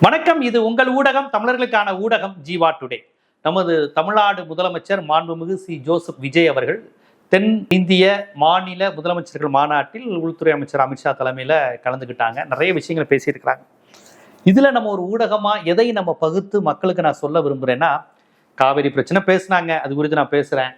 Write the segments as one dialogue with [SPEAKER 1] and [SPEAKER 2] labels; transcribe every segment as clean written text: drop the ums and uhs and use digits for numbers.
[SPEAKER 1] வணக்கம். இது உங்கள் ஊடகம், தமிழர்களுக்கான ஊடகம் ஜீவா டுடே. நமது தமிழ்நாடு முதலமைச்சர் மாண்புமிகு ஜோசப் விஜய் அவர்கள் தென் இந்திய மாநில முதலமைச்சர்கள் மாநாட்டில் உள்துறை அமைச்சர் அமித்ஷா தலைமையில கலந்துக்கிட்டாங்க. நிறைய விஷயங்களை பேசியிருக்கிறாங்க. இதுல நம்ம ஒரு ஊடகமா எதை நம்ம பகுத்து மக்களுக்கு நான் சொல்ல விரும்புறேன்னா, காவிரி பிரச்சனை பேசினாங்க, அது குறித்து நான் பேசுறேன்.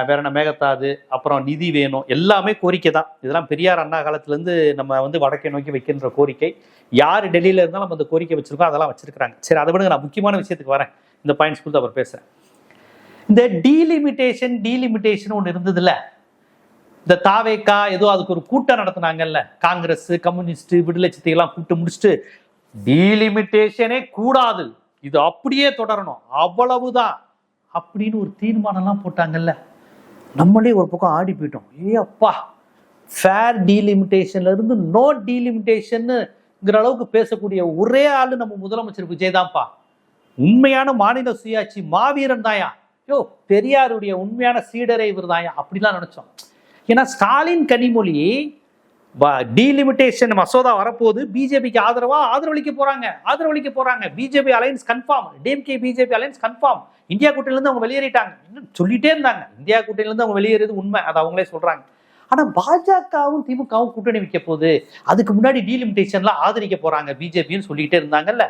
[SPEAKER 1] வேற என்ன மேகதாது, அப்புறம் நிதி வேணும், எல்லாமே கோரிக்கை தான். இதெல்லாம் பெரியார் அண்ணா காலத்திலேருந்து நம்ம வடக்கை நோக்கி வைக்கின்ற கோரிக்கை. யார் டெல்லியில இருந்தாலும் நம்ம அந்த கோரிக்கை வச்சிருக்கோம், அதெல்லாம் வச்சிருக்காங்க. சரி, அதை விட நான் முக்கியமான விஷயத்துக்கு வரேன். இந்த பாயிண்ட்ஸ் கொடுத்து அவர் பேசுறேன். இந்த டீலிமிட்டேஷன் ஒன்று இருந்ததுல, இந்த தாவேக்கா ஏதோ அதுக்கு ஒரு கூட்டம் நடத்தினாங்கல்ல, காங்கிரஸ், கம்யூனிஸ்ட், விடுதலை சித்தைகள்லாம் கூப்பிட்டு முடிச்சுட்டு டீலிமிட்டேஷனே கூடாது, இது அப்படியே தொடரணும், அவ்வளவுதான் அப்படின்னு ஒரு தீர்மானம்லாம் போட்டாங்கல்ல. நம்மளே ஒரு பக்கம் ஆடி போயிட்டோம். அப்பா, ஃபேர் டீலிமிட்டேஷன்ல இருந்து நோ டீலிமிட்டேஷன்ங்கிற அளவுக்கு பேசக்கூடிய ஒரே ஆளு நம்ம முதலமைச்சர் விஜய் தான்ப்பா. உண்மையான மாநில சுயாட்சி மாவீரன் தாயா. பெரியாருடைய உண்மையான சீடரை இவர் தாயா அப்படிலாம் நினைச்சோம். ஏன்னா ஸ்டாலின் கனிமொழி டீலிமிட்டேஷன் மசோதா வரப்போது பிஜேபிக்கு ஆதரவளிக்க போறாங்க. BJP alliance confirm, DMK BJP alliance confirm. India கூட்டணியிலிருந்து அவங்க வெளியேறிட்டாங்க சொல்லிட்டே இருந்தாங்க. இந்தியா கூட்டணியிலிருந்து அவங்க வெளியேறது உண்மை, அது அவங்களே சொல்றாங்க. ஆனா பாஜகவும் திமுகவும் கூட்டணி வைக்க போகுது, அதுக்கு முன்னாடி டீலிமிட்டேஷன்லாம் ஆதரிக்க போறாங்க பிஜேபின்னு சொல்லிட்டே இருந்தாங்கல்ல.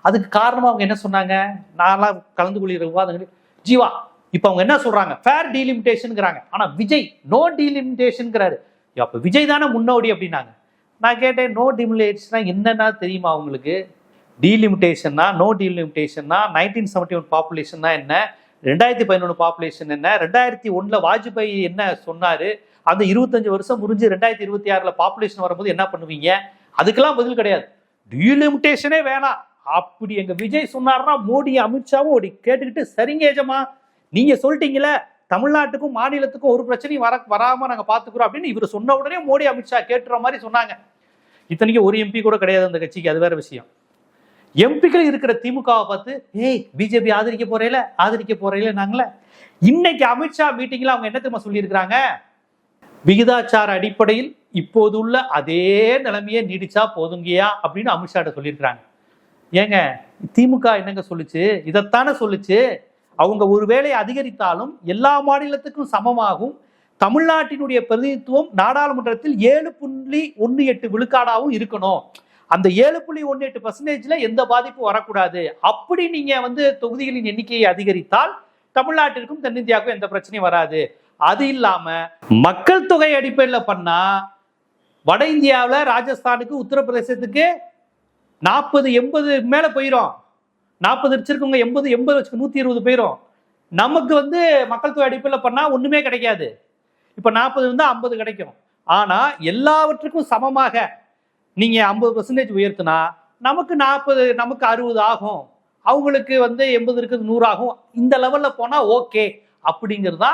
[SPEAKER 1] அதுக்கு காரணமா அவங்க என்ன சொன்னாங்க? நான்லாம் கலந்து கொள்கிற விவாதங்கள் ஜீவா, இப்ப அவங்க என்ன சொல்றாங்க? ஃபேர் டீலிமிட்டேஷன்ங்கிறாங்க. ஆனா விஜய் நோ டீலிமிட்டேஷன்ங்கிறாரு. அப்ப விஜய் தானே முன்னோடி அப்படின்னாங்க. நான் கேட்டேன், நோ டீலிமிட்டேஷன்னா என்னன்னா தெரியுமா உங்களுக்கு? டீலிமிட்டேஷன்னா, நோ டீலிமிட்டேஷன்னா 1971 பாப்புலேஷன்னா என்ன, 2011 பாப்புலேஷன் என்ன, 2001 வாஜ்பாய் என்ன சொன்னாரு, அந்த 25 வருஷம் முடிஞ்சு 2026 பாப்புலேஷன் வரும்போது என்ன பண்ணுவீங்க? அதுக்கெல்லாம் பதில் கிடையாது. டீலிமிட்டேஷனே வேணாம் அப்படி எங்க விஜய் சொன்னார்னா மோடி அமித்ஷாவும் அப்படி கேட்டுக்கிட்டு, சரிங்க ஏஜமா, நீங்க சொல்லிட்டீங்களே தமிழ்நாட்டுக்கும் மாநிலத்துக்கும் ஒரு பிரச்சனையும் வராம நாங்க பாத்துக்கிறோம் அப்படின்னு இவர் சொன்ன உடனே மோடி அமித்ஷா கேட்டுற மாதிரி சொன்னாங்க. இத்தனைக்கு ஒரு எம்பி கூட கிடையாது அந்த கட்சிக்கு, அது வேற விஷயம். எம்பிக்கள் இருக்கிற திமுகவை பார்த்து பிஜேபி ஆதரிக்க போறேல நாங்களே. இன்னைக்கு அமித்ஷா மீட்டிங்ல அவங்க என்ன தெரியுமா சொல்லியிருக்கிறாங்க? விகிதாச்சார அடிப்படையில் இப்போது உள்ள அதே நிலைமையே நீடிச்சா போதுங்கயா அப்படின்னு அமித்ஷா சொல்லியிருக்கிறாங்க. ஏங்க, திமுக என்னங்க சொல்லுச்சு? இதைத்தானே சொல்லுச்சு. அவங்க ஒரு வேளை அதிகரித்தாலும் எல்லா மாநிலத்துக்கும் சமமாகும், தமிழ்நாட்டினுடைய பிரதிநிதித்துவம் நாடாளுமன்றத்தில் 7.18 விழுக்காடாகவும் இருக்கணும், அந்த 7.18% எந்த பாதிப்பும் வரக்கூடாது. அப்படி நீங்க தொகுதிகளின் எண்ணிக்கையை அதிகரித்தால் தமிழ்நாட்டிற்கும் தென்னிந்தியாவுக்கும் எந்த பிரச்சனையும் வராது. அது இல்லாம மக்கள் தொகை அடிப்படையில் பண்ணா வட இந்தியாவில் ராஜஸ்தானுக்கு உத்தரப்பிரதேசத்துக்கு 40-80 மேல போயிடும். 40 வச்சிருக்கவங்க 80 வச்சுக்க 120 போயிடும். நமக்கு மக்கள் தொகை அடிப்படையில் பண்ணா ஒண்ணுமே கிடைக்காது. இப்ப 40 இருந்தா 50 கிடைக்கும். ஆனா எல்லாவற்றுக்கும் சமமாக நீங்க 50% உயர்த்தினா நமக்கு 40, நமக்கு 60 ஆகும், அவங்களுக்கு 80 இருக்குது 100 ஆகும். இந்த லெவல்ல போனா ஓகே அப்படிங்கிறதா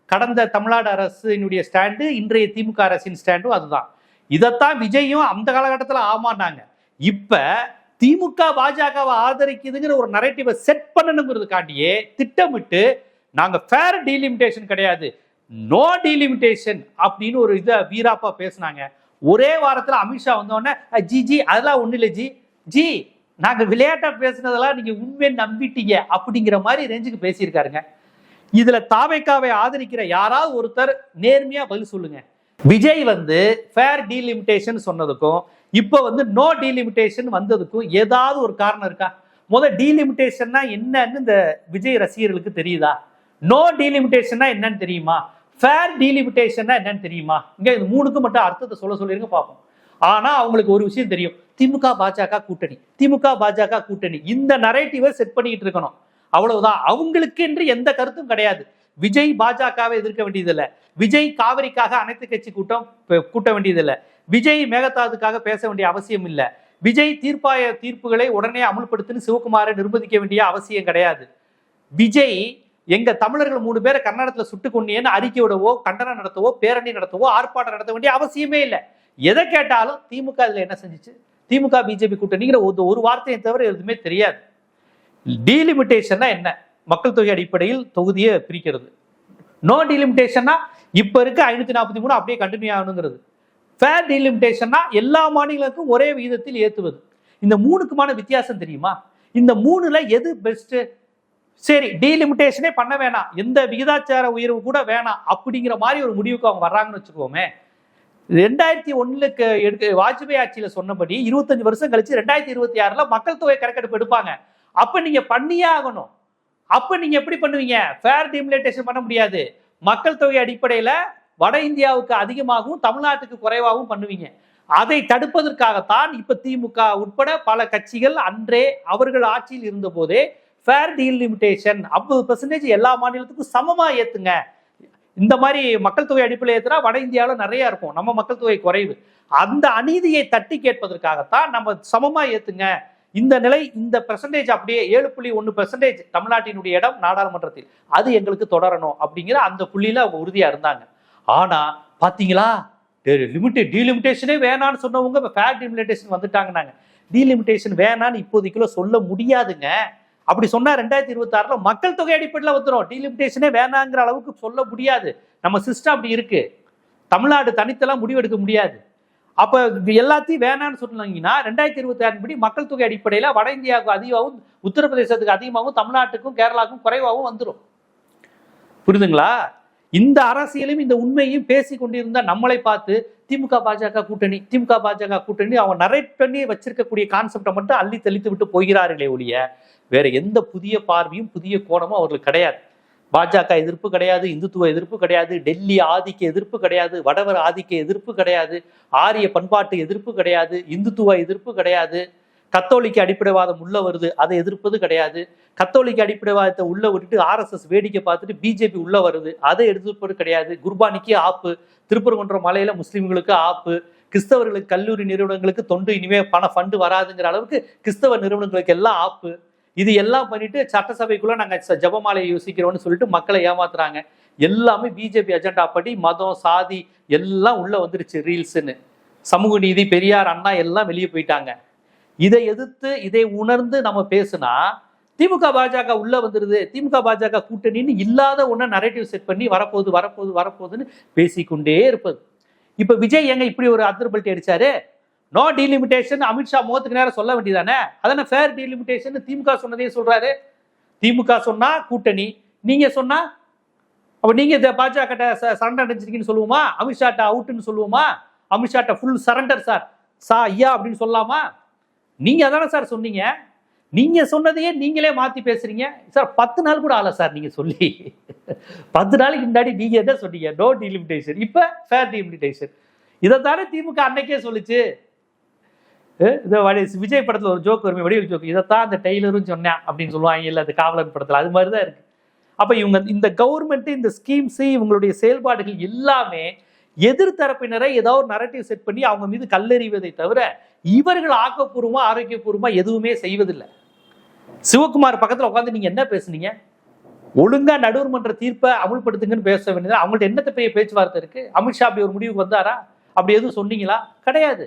[SPEAKER 1] கடந்த தமிழ்நாடு அரசினுடைய ஸ்டாண்டு, இன்றைய திமுக அரசின் ஸ்டாண்டும் அதுதான். இதைத்தான் விஜயும் அந்த காலகட்டத்தில் ஆமாண்டாங்க. இப்ப திமுக பாஜகவை ஆதரிக்குதுங்கிற ஒரு நரேட்டிவை செட் பண்ணணுங்கிறதுக்காண்டியே திட்டமிட்டு நாங்க ஃபேர் டீலிமிட்டேஷன் கிடையாது, நோ டீலிமிட்டேஷன் அப்படின்னு ஒரு இதை வீராப்பா பேசினாங்க. ஒரே வாரத்துல அமித்ஷா வந்தோடனே ஜி அதெல்லாம் ஒண்ணு இல்லை ஜி நாங்க விளையாட்டா பேசுனதெல்லாம் நீங்க உண்மையை நம்பிட்டீங்க அப்படிங்கிற மாதிரி ரேஞ்சுக்கு பேசியிருக்காருங்க. இதுல தாவேக்காவை ஆதரிக்கிற யாராவது ஒருத்தர் நேர்மையா பதில் சொல்லுங்க. விஜய் ஃபேர் டீலிமிட்டேஷன் சொன்னதுக்கும் இப்ப நோ டீலிமிட்டேஷன் வந்ததுக்கும் ஏதாவது ஒரு காரணம் இருக்கா? முதல் டீலிமிட்டேஷன்னா என்னன்னு இந்த விஜய் ரசிகர்களுக்கு தெரியுதா? நோ டீலிமிட்டேஷன்னா என்னன்னு தெரியுமா? ஃபேர் டீலிமிட்டேஷன்னா என்னன்னு தெரியுமா? இங்க இது மூணுக்கும் மட்டும் அர்த்தத்தை சொல்லிருங்க பார்ப்போம். ஆனா அவங்களுக்கு ஒரு விஷயம் தெரியும், திமுக பாஜக கூட்டணி இந்த நரேட்டிவை செட் பண்ணிட்டு இருக்கணும், அவ்வளவுதான். அவங்களுக்கு என்று எந்த கருத்தும் கிடையாது. விஜய் பாஜகவை எதிர்க்க வேண்டியதில்லை, விஜய் காவிரிக்காக அனைத்து கட்சி கூட்ட வேண்டியதில்லை, விஜய் மேகதாதுக்காக பேச வேண்டிய அவசியம் இல்லை, விஜய் தீர்ப்புகளை உடனே அமுல்படுத்துன்னு சிவகுமாரை நிர்பந்திக்க வேண்டிய அவசியம் கிடையாது. விஜய் எங்க தமிழர்கள் 3 பேரை கர்நாடகத்தில் சுட்டு கொண்டேன்னு அறிக்கை விடவோ, கண்டனம் நடத்தவோ, பேரணி நடத்தவோ, ஆர்ப்பாட்டம் நடத்த வேண்டிய அவசியமே இல்லை. எதை கேட்டாலும் திமுக இதுல என்ன செஞ்சிச்சு, திமுக பிஜேபி கூட்டணிங்கிற ஒரு வார்த்தையை தவிர எதுவுமே தெரியாது. டீலிமிட்டேஷன்னா என்ன? மக்கள் தொகை அடிப்படையில் தொகுதியை பிரிக்கிறது. நோ டீலிமிட்டேஷன்னா இப்ப இருக்க 543 அப்படியே கண்டினியூ ஆகணுங்கிறது. ஃபேர் டீலிமிட்டேஷன்னா எல்லா மாநிலங்களுக்கும் ஒரே விகிதத்தில் ஏற்றுவது. இந்த மூணுக்குமான வித்தியாசம் தெரியுமா? இந்த மூணுல எது பெஸ்ட்? சரி, டீலிமிட்டேஷனே பண்ண வேணாம், எந்த விகிதாச்சார உயர்வு கூட வேணாம் அப்படிங்கிற மாதிரி ஒரு முடிவுக்கு அவங்க வர்றாங்கன்னு வச்சுக்கோமே. 2001 வாஜ்பாய் ஆட்சியில சொன்னபடி 25 வருஷம் கழிச்சு 2026 மக்கள் தொகை கணக்கெடுப்பு எடுப்பாங்க. அப்ப நீங்க பண்ணியே ஆகணும். அப்ப நீங்க எப்படி பண்ணுவீங்க? ஃபேர் டீலிமிட்டேஷன் பண்ண முடியாது. மக்கள் தொகை அடிப்படையில வட இந்தியாவுக்கு அதிகமாகவும் தமிழ்நாட்டுக்கு குறைவாகவும் பண்ணுவீங்க. அதை தடுப்பதற்காகத்தான் இப்ப திமுக உட்பட பல கட்சிகள் அன்றே அவர்கள் ஆட்சியில் இருந்த போதே ஃபேர் டீலிமிட்டேஷன் 50% எல்லா மாநிலத்துக்கும் சமமா ஏத்துங்க. இந்த மாதிரி மக்கள் தொகை அடிப்படையில் ஏத்துனா வட இந்தியாவில் நிறைய இருக்கும், நம்ம மக்கள் தொகை குறைவு. அந்த அநீதியை தட்டி கேட்பதற்காகத்தான் நம்ம சமமா ஏத்துங்க. இந்த நிலை, இந்த பெர்சன்டேஜ் அப்படியே 7.1% தமிழ்நாட்டினுடைய இடம் நாடாளுமன்றத்தில் அது எங்களுக்கு தொடரணும் அப்படிங்கிற அந்த புள்ளியில அவங்க உறுதியா இருந்தாங்க. ஆனா பாத்தீங்களா, டீலிமிட்டேஷனே வேணான்னு சொன்னவங்க ஃபேர் டீலிமிட்டேஷன் வந்துட்டாங்க. டீலிமிட்டேஷன் வேணான்னு இப்போதைக்குள்ள சொல்ல முடியாதுங்க. அப்படி சொன்னா 2026 மக்கள் தொகை அடிப்படையில் வந்துடும். டீலிமிட்டேஷனே வேணாங்கிற அளவுக்கு சொல்ல முடியாது. நம்ம சிஸ்டம் அப்படி இருக்கு. தமிழ்நாடு தனித்தெல்லாம் முடிவெடுக்க முடியாது. அப்ப எல்லாத்தையும் வேணான்னு சொன்னீங்கன்னா 2026 படி மக்கள் தொகை அடிப்படையில வட இந்தியாவுக்கு அதிகமாகவும் உத்தரப்பிரதேசத்துக்கு அதிகமாகவும் தமிழ்நாட்டுக்கும் கேரளாவுக்கும் குறைவாகவும் வந்துடும். புரியுதுங்களா? இந்த அரசியலும் இந்த உண்மையும் பேசி கொண்டிருந்த நம்மளை பார்த்து திமுக பாஜக கூட்டணி அவங்க நரேட் பண்ணி வச்சிருக்கக்கூடிய கான்செப்டை மட்டும் அள்ளி தெளித்து விட்டு போகிறார்களே ஒழிய வேற எந்த புதிய பார்வையும் புதிய கோணமும் அவர்களுக்கு கிடையாது. பாஜக எதிர்ப்பு கிடையாது, இந்துத்துவ எதிர்ப்பு கிடையாது, டெல்லி ஆதிக்க எதிர்ப்பு கிடையாது, வடவர் ஆதிக்க எதிர்ப்பு கிடையாது, ஆரிய பண்பாட்டு எதிர்ப்பு கிடையாது, இந்துத்துவ எதிர்ப்பு கிடையாது, கத்தோலிக்க அடிப்படைவாதம் உள்ள வருது அதை எதிர்ப்பது கிடையாது, கத்தோலிக்க அடிப்படைவாதத்தை உள்ள விட்டுட்டு RSS வேடிக்கை பார்த்துட்டு பிஜேபி உள்ள வருது அதை எதிர்ப்பது கிடையாது, குர்பானிக்கு ஆப்பு, திருப்பரங்குன்றம் மலையில முஸ்லிம்களுக்கு ஆப்பு, கிறிஸ்தவர்களுக்கு கல்லூரி நிறுவனங்களுக்கு தொண்டு இனிமே ஃபண்டு வராதுங்கிற அளவுக்கு கிறிஸ்தவ நிறுவனங்களுக்கு எல்லாம் ஆப்பு. இது எல்லாம் பண்ணிட்டு சட்டசபைக்குள்ள நாங்க ஜபமாலையை யோசிக்கிறோம்னு சொல்லிட்டு மக்களை ஏமாத்துறாங்க. எல்லாமே பிஜேபி அஜெண்டா படி மதம் சாதி எல்லாம் உள்ள வந்துருச்சு. ரீல்ஸ்ன்னு சமூக நீதி பெரியார் அண்ணா எல்லாம் வெளியே போயிட்டாங்க. இதை எதிர்த்து இதை உணர்ந்து நம்ம பேசுனா திமுக பாஜக உள்ள வந்துருது, திமுக பாஜக கூட்டணின்னு இல்லாத ஒன்ன நரேட்டிவ் செட் பண்ணி வரப்போகுதுன்னு பேசிக்கொண்டே இருப்பது. இப்ப விஜய் எங்க இப்படி ஒரு அத்ரபல்ட்டி அடிச்சாரு? நோ டீலிமிட்டேஷன் அமித்ஷா முகத்துக்கு நேரம் சொல்ல வேண்டியதானே? அதான ஃபேர் டீலிமிட்டேஷன் திமுக சொன்னதே சொல்றாரு. திமுக சொன்னா கூட்டணி, நீங்க சொன்னா அப்ப நீங்க பாஜக சரண்டர் அடைஞ்சிருக்கீங்கன்னு சொல்லுவோமா? அமித்ஷாட்ட அவுட்னு சொல்லுவோமா? அமித்ஷாட்ட ஃபுல் சரண்டர் சார் ஐயா அப்படின்னு சொல்லலாமா? நீங்க அதானே சார் சொன்னீங்க. நீங்க சொன்னதையே நீங்களே மாத்தி பேசுறீங்க சார். 10 நாள் கூட ஆகல சார் நீங்க சொல்லி. 10 நாளைக்கு முன்னாடி நீங்க என்ன சொன்னீங்க? நோ டீலிமிட்டேஷன், இப்ப ஃபேர் டீலிமிட்டேஷன். இதைத்தானே திமுக அன்னைக்கே சொல்லிச்சு. விஜய் படத்துல ஒரு ஜோக் வருமே, வடிவில் ஜோக், இதைத்தான் அந்த டெய்லரும் சொன்னேன் அப்படின்னு சொல்லுவாங்க இல்ல, அது காவலன் படத்துல அது மாதிரிதான் இருக்கு. அப்ப இவங்க இந்த கவர்மெண்ட் இந்த ஸ்கீம்ஸ் இவங்களுடைய செயல்பாடுகள் எல்லாமே எதிர்த்தரப்பினரை ஏதாவது ஒரு நரேட்டிவ் செட் பண்ணி அவங்க மீது கல்லெறிவதை தவிர இவர்கள் ஆக்கப்பூர்வமா ஆரோக்கியபூர்வமா எதுவுமே செய்வதில்லை. சிவகுமார் பக்கத்துல உட்காந்து நீங்க என்ன பேசுனீங்க? ஒழுங்கா நடுவர்மன்ற தீர்ப்பை அமுல்படுத்துங்கன்னு பேச வேண்டியது. அவங்கள்ட்ட என்னத்த பெரிய பேச்சுவார்த்தை இருக்கு? அமித்ஷா அப்படி ஒரு முடிவுக்கு வந்தாரா? அப்படி எதுவும் சொன்னீங்களா? கிடையாது.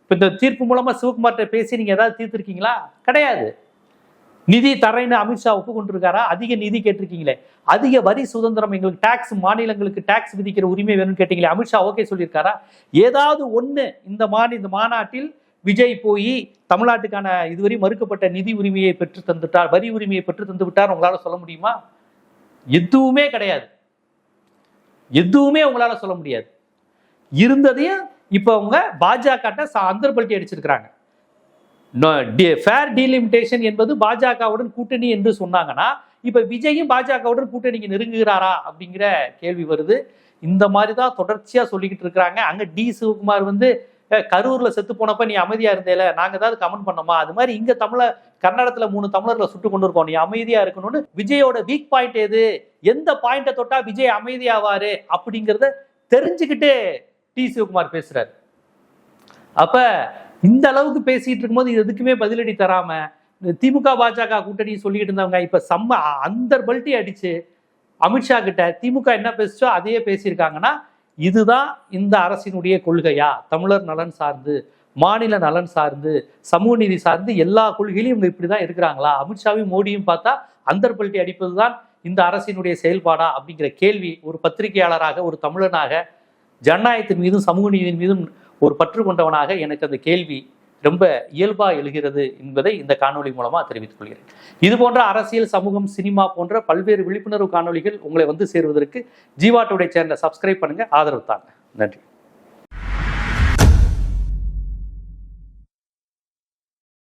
[SPEAKER 1] இப்ப இந்த தீர்ப்பு மூலமா சிவகுமார்கிட்ட பேசி நீங்க ஏதாவது தீர்த்திருக்கீங்களா? கிடையாது. நிதி தரேன்னு அமித்ஷா ஒப்புக்கொண்டிருக்காரா? அதிக நிதி கேட்டிருக்கீங்களே, அதிக வரி சுதந்திரம், எங்களுக்கு டாக்ஸ், மாநிலங்களுக்கு டாக்ஸ் விதிக்கிற உரிமை வேணும்னு கேட்டீங்களே, அமித்ஷா ஓகே சொல்லியிருக்காரா? ஏதாவது ஒண்ணு இந்த மாநாட்டில் விஜய் போய் தமிழ்நாட்டுக்கான இதுவரை மறுக்கப்பட்ட நிதி உரிமையை பெற்று தந்துட்டார், வரி உரிமையை பெற்று தந்து விட்டார் உங்களால சொல்ல முடியுமா? எதுவுமே கிடையாது. எதுவுமே உங்களால சொல்ல முடியாது. இருந்ததையும் இப்ப அவங்க பாஜக அந்தர்பல்ட்டி அடிச்சிருக்கிறாங்க. ஃபேர் டீலிமிட்டேஷன் என்பது பாஜகவுடன் கூட்டணி என்று சொன்னாங்கன்னா இப்ப விஜயும் பாஜகவுடன் கூட்டணிக்கு நெருங்குகிறாரா அப்படிங்கிற கேள்வி வருது. இந்த மாதிரிதான் தொடர்ச்சியா சொல்லிக்கிட்டு இருக்கிறாங்க. அங்க சிவகுமார் கரூர்ல செத்து போனப்ப நீ அமைதியா இருந்தேல, நாங்க ஏதாவது கமெண்ட் பண்ணோமா? அது மாதிரி இங்க கர்நாடகத்துல 3 தமிழர்களை சுட்டு கொண்டு இருக்கோம், நீ அமைதியா இருக்கணும்னு. விஜயோட வீக் பாயிண்ட் எது, எந்த பாயிண்ட தொட்டா விஜய் அமைதியாவாரு அப்படிங்கறத தெரிஞ்சுக்கிட்டு சிவகுமார் பேசுறாரு. அப்ப இந்த அளவுக்கு பேசிட்டு இருக்கும்போது எதுக்குமே பதிலடி தராம திமுக பாஜக கூட்டணி சொல்லிட்டு இருந்தவங்க இப்ப அந்தர்பல்ட்டி அடிச்சு அமித்ஷா கிட்ட திமுக என்ன பேசுச்சோ அதையே பேசியிருக்காங்கன்னா இதுதான் இந்த அரசினுடைய கொள்கையா? தமிழர் நலன் சார்ந்து, மாநில நலன் சார்ந்து, சமூக நீதி சார்ந்து எல்லா கொள்கையிலும் இவங்க இப்படிதான் இருக்கிறாங்களா? அமித்ஷாவையும் மோடியும் பார்த்தா அந்தர்பல்ட்டி அடிப்பதுதான் இந்த அரசினுடைய செயல்பாடா அப்படிங்கிற கேள்வி ஒரு பத்திரிகையாளராக, ஒரு தமிழனாக, ஜனநாயகத்தின் மீதும் சமூக நீதியின் மீதும் ஒரு பற்று கொண்டவனாக எனக்கு அந்த கேள்வி ரொம்ப இயல்பா எழுகிறது என்பதை இந்த காணொலி மூலமா தெரிவித்துக் கொள்கிறேன். இது போன்ற அரசியல், சமூகம், சினிமா போன்ற பல்வேறு விழிப்புணர்வு காணொலிகள் உங்களை வந்து சேருவதற்கு ஜீவா டுடே சேனலை சப்ஸ்கிரைப் பண்ணுங்க, ஆதரவு தாங்க. நன்றி.